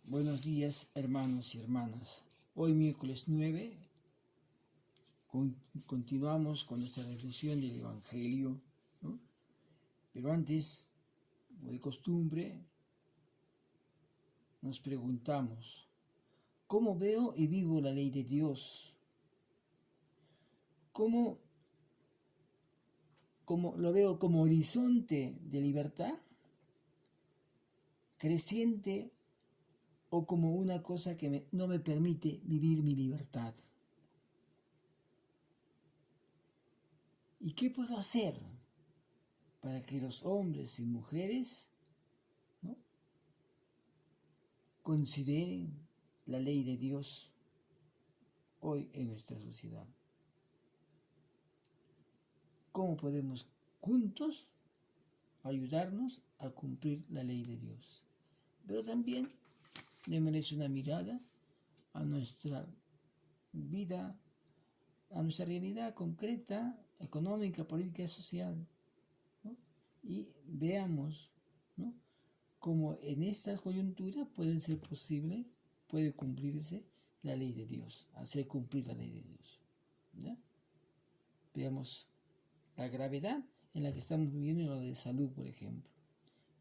Buenos días, hermanos y hermanas. Hoy miércoles 9 continuamos con nuestra reflexión del Evangelio, ¿no? Pero antes, como de costumbre, nos preguntamos, ¿cómo veo y vivo la ley de Dios? ¿Cómo lo veo como horizonte de libertad creciente o como una cosa que no me permite vivir mi libertad? ¿Y qué puedo hacer para que los hombres y mujeres, ¿no?, consideren la ley de Dios hoy en nuestra sociedad? ¿Cómo podemos juntos ayudarnos a cumplir la ley de Dios? Pero también le merece una mirada a nuestra vida, a nuestra realidad concreta, económica, política y social, ¿no? Y veamos, ¿no?, cómo en esta coyuntura puede cumplirse la ley de Dios, hacer cumplir la ley de Dios, ¿ya? Veamos la gravedad en la que estamos viviendo en lo de salud, por ejemplo.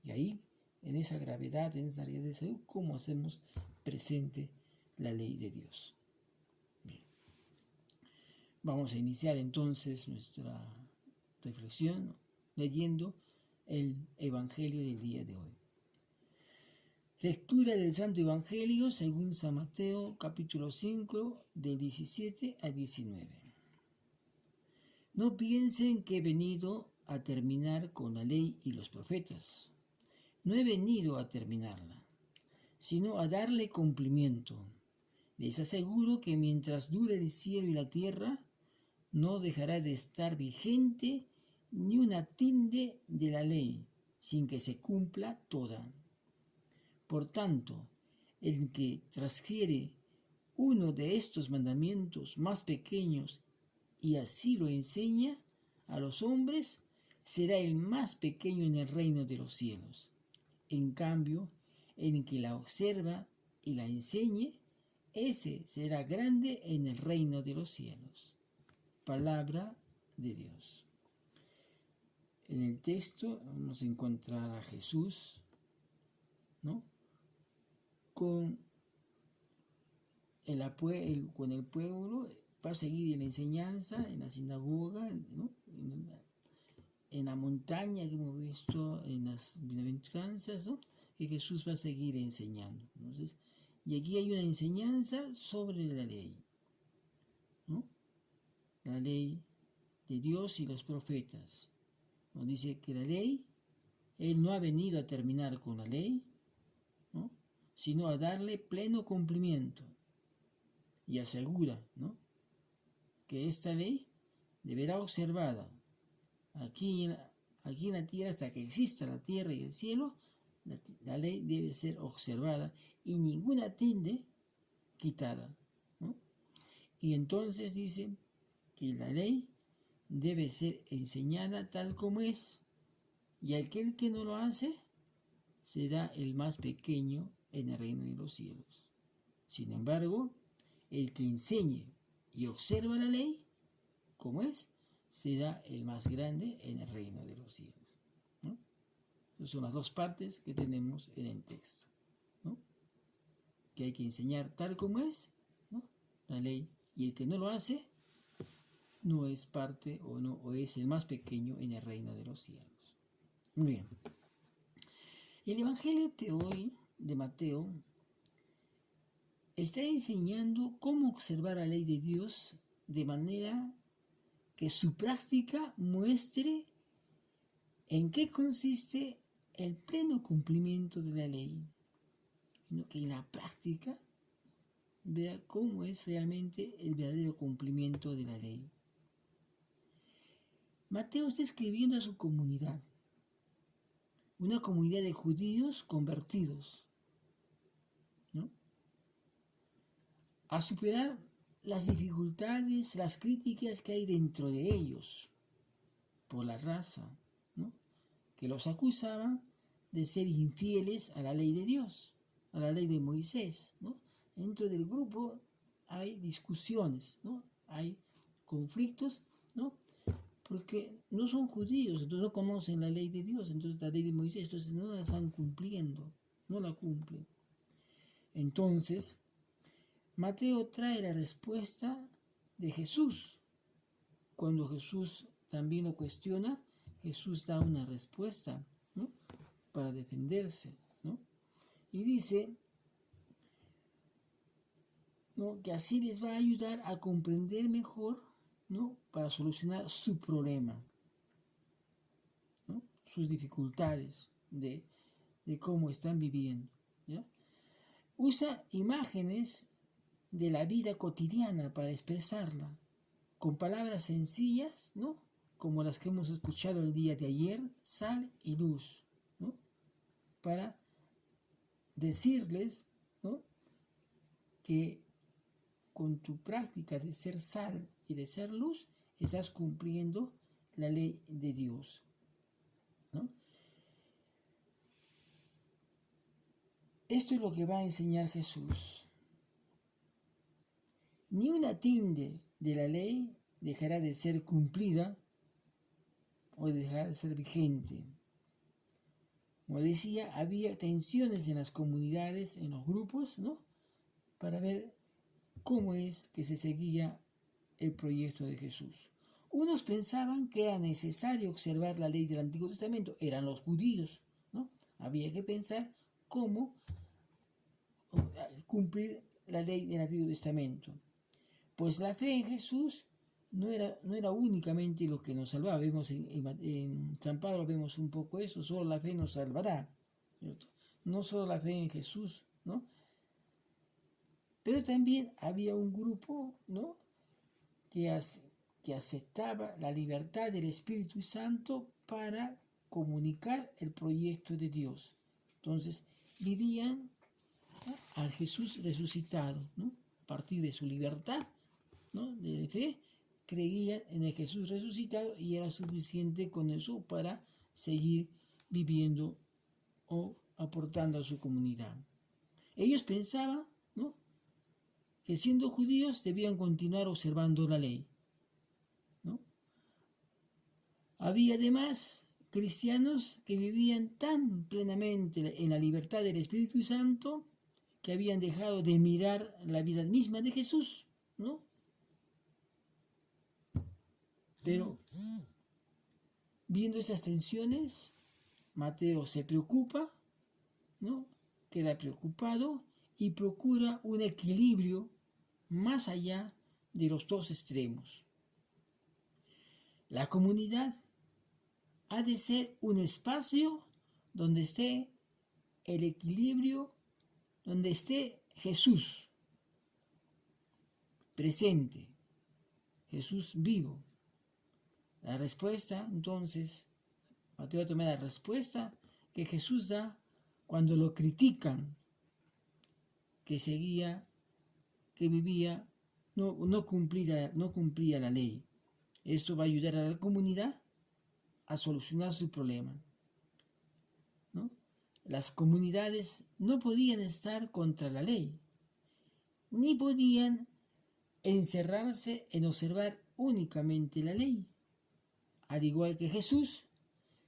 Y ahí, en esa gravedad, en esa área de salud, ¿cómo hacemos presente la ley de Dios? Bien. Vamos a iniciar entonces nuestra reflexión leyendo el Evangelio del día de hoy. Lectura del Santo Evangelio según San Mateo, capítulo 5, del 17 al 19. No piensen que he venido a terminar con la ley y los profetas. No he venido a terminarla, sino a darle cumplimiento. Les aseguro que mientras dure el cielo y la tierra, no dejará de estar vigente ni una tilde de la ley sin que se cumpla toda. Por tanto, el que transgiere uno de estos mandamientos más pequeños y así lo enseña a los hombres, será el más pequeño en el reino de los cielos. En cambio, el que la observa y la enseñe, ese será grande en el reino de los cielos. Palabra de Dios. En el texto vamos a encontrar a Jesús, ¿no?, con el pueblo, va a seguir en la enseñanza, en la sinagoga, ¿no?, en la montaña que hemos visto en las bienaventuranzas, ¿no?, que Jesús va a seguir enseñando. Entonces, y aquí hay una enseñanza sobre la ley, ¿no?, la ley de Dios y los profetas. Nos dice que la ley, Él no ha venido a terminar con la ley, ¿no?, sino a darle pleno cumplimiento. Y asegura, ¿no?, que esta ley deberá observada aquí en la tierra, hasta que exista la tierra y el cielo. La ley debe ser observada y ninguna tilde quitada, ¿no? Y entonces dice que la ley debe ser enseñada tal como es, y aquel que no lo hace será el más pequeño en el reino de los cielos. Sin embargo, el que enseñe y observa la ley como es, será el más grande en el reino de los cielos, ¿no? Esas son las dos partes que tenemos en el texto, ¿no?, que hay que enseñar tal como es, ¿no?, la ley, y el que no lo hace no es parte o es el más pequeño en el reino de los cielos. Muy bien. El Evangelio de hoy, de Mateo, está enseñando cómo observar la ley de Dios de manera que su práctica muestre en qué consiste el pleno cumplimiento de la ley, sino que en la práctica vea cómo es realmente el verdadero cumplimiento de la ley. Mateo está escribiendo a su comunidad, una comunidad de judíos convertidos, ¿no?, a superar las dificultades, las críticas que hay dentro de ellos por la raza, ¿no?, que los acusaban de ser infieles a la ley de Dios. a la ley de Moisés, ¿no? Dentro del grupo hay discusiones, ¿no? Hay conflictos, ¿no? Porque no son judíos, entonces no conocen la ley de Dios, entonces la ley de Moisés, entonces no la están cumpliendo, no la cumplen. Entonces, Mateo trae la respuesta de Jesús. Cuando Jesús también lo cuestiona, Jesús da una respuesta, ¿no? Para defenderse, ¿no? Y dice, ¿no? Que así les va a ayudar a comprender mejor, ¿no? Para solucionar su problema, ¿no? Sus dificultades de cómo están viviendo, ¿ya? Usa imágenes de la vida cotidiana para expresarla, con palabras sencillas, ¿no? Como las que hemos escuchado el día de ayer, sal y luz, ¿no? Para decirles, ¿no? Que con tu práctica de ser sal y de ser luz, estás cumpliendo la ley de Dios, ¿no? Esto es lo que va a enseñar Jesús. Ni una tilde de la ley dejará de ser cumplida o dejará de ser vigente. Como decía, había tensiones en las comunidades, en los grupos, ¿no? Para ver cómo es que se seguía el proyecto de Jesús. Unos pensaban que era necesario observar la ley del Antiguo Testamento, eran los judíos, ¿no? Había que pensar cómo cumplir la ley del Antiguo Testamento. Pues la fe en Jesús no era únicamente lo que nos salvaba. Vemos en San Pablo vemos un poco eso, solo la fe nos salvará, ¿cierto? No solo la fe en Jesús, ¿no? Pero también había un grupo, ¿no? que aceptaba la libertad del Espíritu Santo para comunicar el proyecto de Dios. Entonces vivían, ¿no? Al Jesús resucitado, ¿no? A partir de su libertad, ¿no? De fe, creían en el Jesús resucitado y era suficiente con eso para seguir viviendo o aportando a su comunidad. Ellos pensaban, ¿no? que siendo judíos debían continuar observando la ley, ¿no? Había además cristianos que vivían tan plenamente en la libertad del Espíritu Santo que habían dejado de mirar la vida misma de Jesús, ¿no? Pero viendo estas tensiones, Mateo se preocupa, ¿no? Queda preocupado y procura un equilibrio más allá de los dos extremos. La comunidad ha de ser un espacio donde esté el equilibrio, donde esté Jesús presente, Jesús vivo. La respuesta, entonces, Mateo toma la respuesta que Jesús da cuando lo critican, que seguía, que vivía, no cumplía la ley. Esto va a ayudar a la comunidad a solucionar su problema, ¿no? Las comunidades no podían estar contra la ley, ni podían encerrarse en observar únicamente la ley. Al igual que Jesús,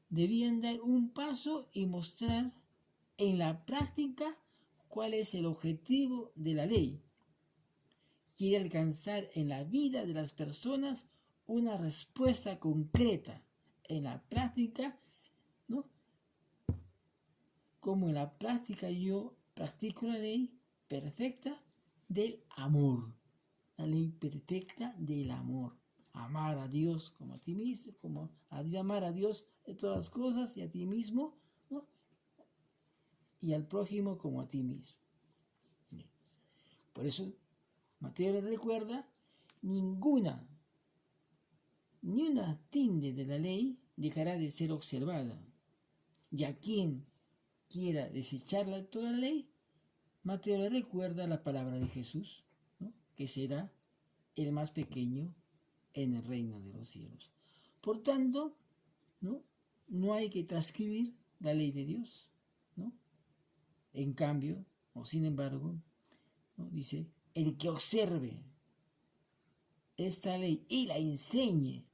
debían dar un paso y mostrar en la práctica cuál es el objetivo de la ley. Quiere alcanzar en la vida de las personas una respuesta concreta en la práctica, ¿no? Como en la práctica yo practico la ley perfecta del amor. La ley perfecta del amor. Amar a Dios como a ti mismo, como amar a Dios de todas las cosas y a ti mismo, ¿no? Y al prójimo como a ti mismo. Por eso Mateo le recuerda, ni una tilde de la ley dejará de ser observada. Y a quien quiera desecharla toda la ley, Mateo le recuerda la palabra de Jesús, ¿no? Que será el más pequeño en el reino de los cielos. Por tanto, no hay que transcribir la ley de Dios, ¿no? En cambio, O sin embargo, ¿no? Dice, el que observe esta ley y la enseñe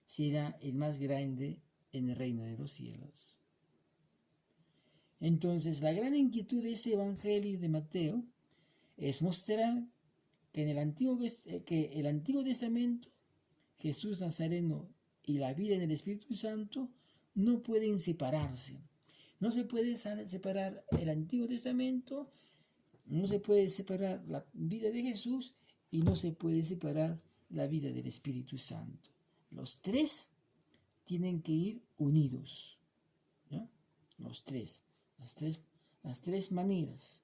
será el más grande en el reino de los cielos. Entonces, la gran inquietud de este Evangelio de Mateo es mostrar que en el Antiguo Testamento, Jesús Nazareno y la vida en el Espíritu Santo no pueden separarse. No se puede separar el Antiguo Testamento, no se puede separar la vida de Jesús y no se puede separar la vida del Espíritu Santo. Los tres tienen que ir unidos, ¿ya? Los tres, las tres maneras,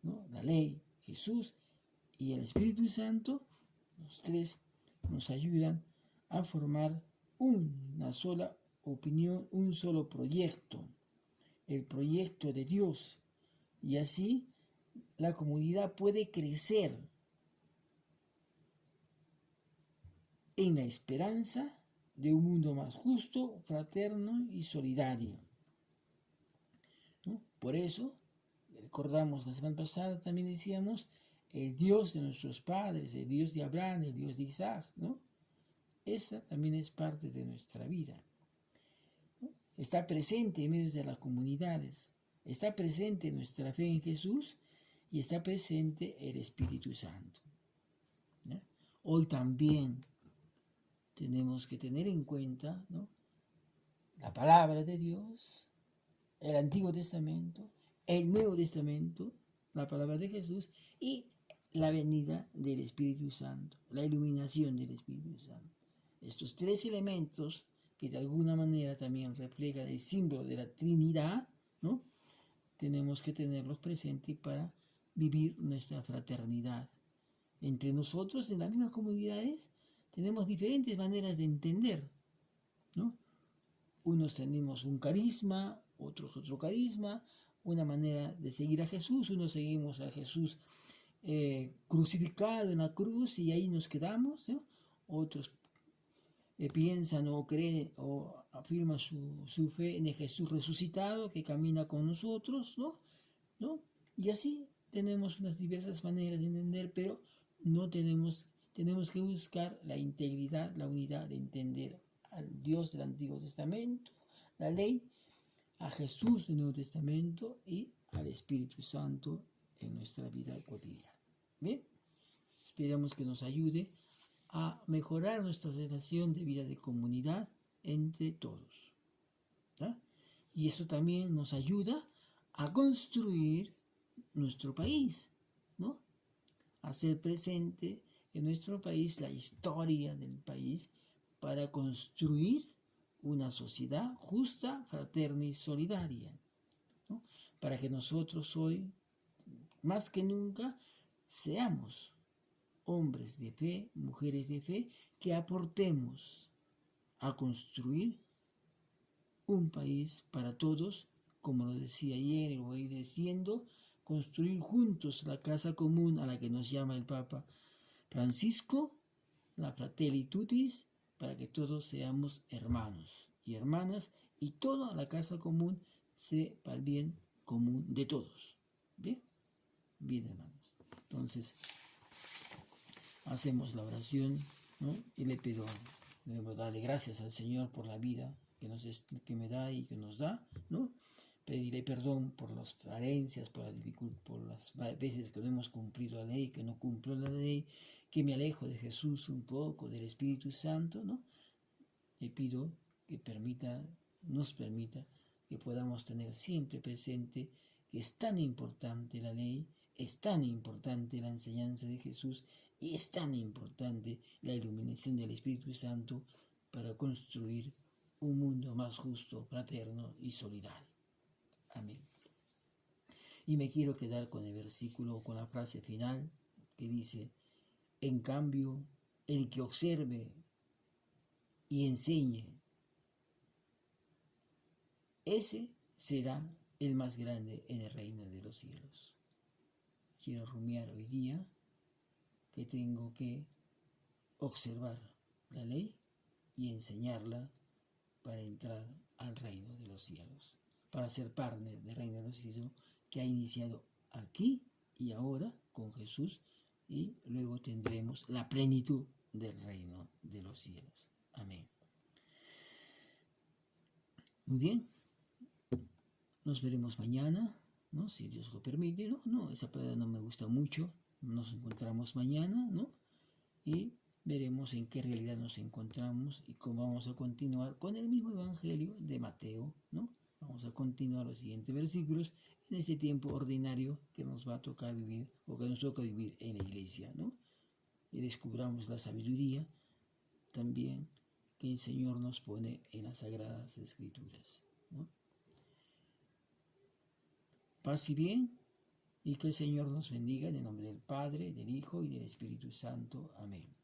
¿no? La ley, Jesús y el Espíritu Santo, los tres nos ayudan a formar una sola opinión, un solo proyecto, el proyecto de Dios, y así la comunidad puede crecer en la esperanza de un mundo más justo, fraterno y solidario, ¿no? Por eso, recordamos la semana pasada, también decíamos, el Dios de nuestros padres, el Dios de Abraham, el Dios de Isaac, ¿no? Esa también es parte de nuestra vida, ¿no? Está presente en medio de las comunidades, está presente nuestra fe en Jesús y está presente el Espíritu Santo, ¿no? Hoy también tenemos que tener en cuenta, ¿no?, la palabra de Dios, el Antiguo Testamento, el Nuevo Testamento, la palabra de Jesús y la venida del Espíritu Santo, la iluminación del Espíritu Santo. Estos tres elementos que de alguna manera también reflejan el símbolo de la Trinidad, ¿no?, tenemos que tenerlos presentes para vivir nuestra fraternidad. Entre nosotros, en las mismas comunidades, tenemos diferentes maneras de entender, ¿no? Unos tenemos un carisma, otros otro carisma, una manera de seguir a Jesús, unos seguimos a Jesús crucificado en la cruz y ahí nos quedamos, ¿no? Otros piensan o creen o afirman su fe en el Jesús resucitado que camina con nosotros, ¿no? Y así tenemos unas diversas maneras de entender, pero no tenemos que buscar la integridad, la unidad de entender al Dios del Antiguo Testamento, la ley, a Jesús del Nuevo Testamento y al Espíritu Santo en nuestra vida cotidiana. Bien, esperamos que nos ayude a mejorar nuestra relación de vida de comunidad entre todos, ¿ya? Y eso también nos ayuda a construir nuestro país, ¿no? A hacer presente en nuestro país la historia del país para construir una sociedad justa, fraterna y solidaria, ¿no? Para que nosotros hoy, más que nunca, seamos hombres de fe, mujeres de fe, que aportemos a construir un país para todos, como lo decía ayer y lo voy diciendo, construir juntos la casa común a la que nos llama el Papa Francisco, la Fratelli Tutti, para que todos seamos hermanos y hermanas y toda la casa común sea para el bien común de todos. ¿Bien? Bien, hermanos. Entonces, hacemos la oración, ¿no? Y le pido, debemos darle gracias al Señor por la vida que me da y que nos da, ¿no? Pedirle perdón por las carencias, por las veces que no hemos cumplido la ley, que no cumplo la ley, que me alejo de Jesús un poco, del Espíritu Santo, ¿no? Le pido que nos permita que podamos tener siempre presente que es tan importante la ley, es tan importante la enseñanza de Jesús y es tan importante la iluminación del Espíritu Santo para construir un mundo más justo, fraterno y solidario. Amén. Y me quiero quedar con el versículo, con la frase final que dice: en cambio, el que observe y enseñe, ese será el más grande en el reino de los cielos. Quiero rumiar hoy día que tengo que observar la ley y enseñarla para entrar al reino de los cielos, para ser partner del reino de los cielos que ha iniciado aquí y ahora con Jesús, y luego tendremos la plenitud del reino de los cielos. Amén. Muy bien, nos veremos mañana, ¿no? Si Dios lo permite, ¿no? No, esa palabra no me gusta mucho. Nos encontramos mañana, ¿no? Y veremos en qué realidad nos encontramos y cómo vamos a continuar con el mismo Evangelio de Mateo, ¿no? Vamos a continuar los siguientes versículos en este tiempo ordinario que nos va a tocar vivir, o que nos toca vivir en la iglesia, ¿no? Y descubramos la sabiduría también que el Señor nos pone en las Sagradas Escrituras, ¿no? Paz y bien, y que el Señor nos bendiga en el nombre del Padre, del Hijo y del Espíritu Santo. Amén.